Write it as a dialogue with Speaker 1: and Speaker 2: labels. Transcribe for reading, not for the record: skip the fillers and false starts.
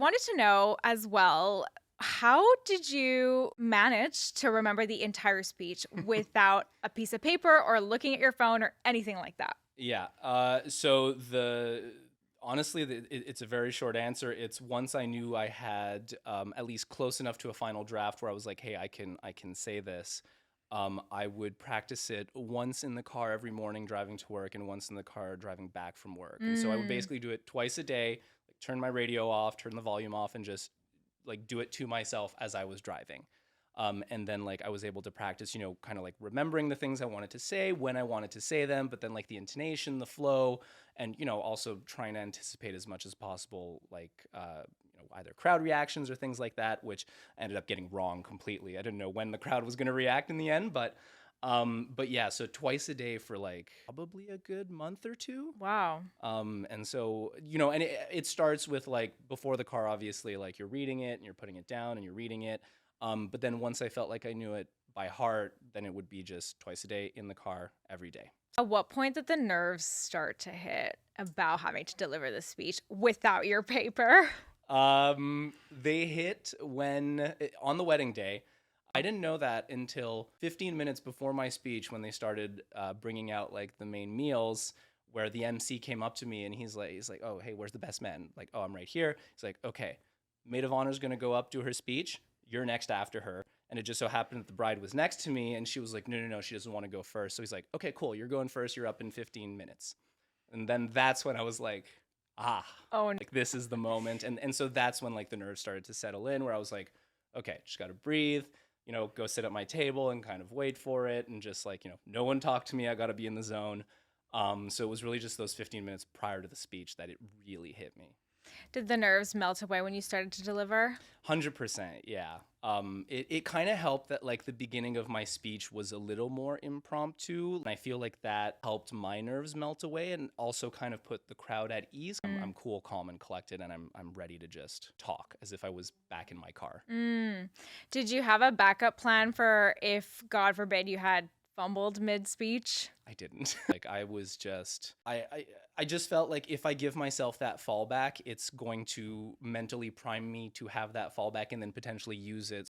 Speaker 1: wanted to know as well, how did you manage to remember the entire speech without a piece of paper or looking at your phone or anything like that?
Speaker 2: Yeah. Honestly, it's a very short answer. It's once I knew I had at least close enough to a final draft where I was like, hey, I can say this. I would practice it once in the car every morning driving to work and once in the car driving back from work. And so I would
Speaker 1: Mm.
Speaker 2: basically do it twice a day, like turn my radio off, turn the volume off, and just like do it to myself as I was driving. And then like I was able to practice, kind of like remembering the things I wanted to say when I wanted to say them, but then like the intonation, the flow, and also trying to anticipate as much as possible, like either crowd reactions or things like that, which I ended up getting wrong completely. I didn't know when the crowd was going to react in the end, but yeah, so twice a day for like probably a good month or two.
Speaker 1: Wow.
Speaker 2: And so, and it starts with like before the car, obviously, like you're reading it and you're putting it down and you're reading it. But then once I felt like I knew it by heart, then it would be just twice a day in the car every day.
Speaker 1: At what point did the nerves start to hit about having to deliver the speech without your paper?
Speaker 2: They hit on the wedding day. I didn't know that until 15 minutes before my speech when they started bringing out like the main meals, where the MC came up to me and he's like, oh, hey, where's the best man? Like, oh, I'm right here. He's like, okay, maid of honor is gonna go up, do her speech. You're next after her. And it just so happened that the bride was next to me and she was like, no, no, no, she doesn't want to go first. So he's like, okay, cool, you're going first. You're up in 15 minutes. And then that's when I was like, ah,
Speaker 1: Oh,
Speaker 2: like this is the moment. And so that's when like the nerves started to settle in, where I was like, okay, just got to breathe, go sit at my table and kind of wait for it, and just like, no one talk to me, I got to be in the zone. So it was really just those 15 minutes prior to the speech that it really hit me.
Speaker 1: did the nerves melt away when you started to deliver?
Speaker 2: 100%, yeah. It kind of helped that like the beginning of my speech was a little more impromptu. And I feel like that helped my nerves melt away and also kind of put the crowd at ease. I'm cool, calm, and collected, and I'm ready to just talk as if I was back in my car.
Speaker 1: Mm. Did you have a backup plan for if, God forbid, you had fumbled mid speech?
Speaker 2: I didn't. Like I was just I just felt like if I give myself that fallback, it's going to mentally prime me to have that fallback and then potentially use it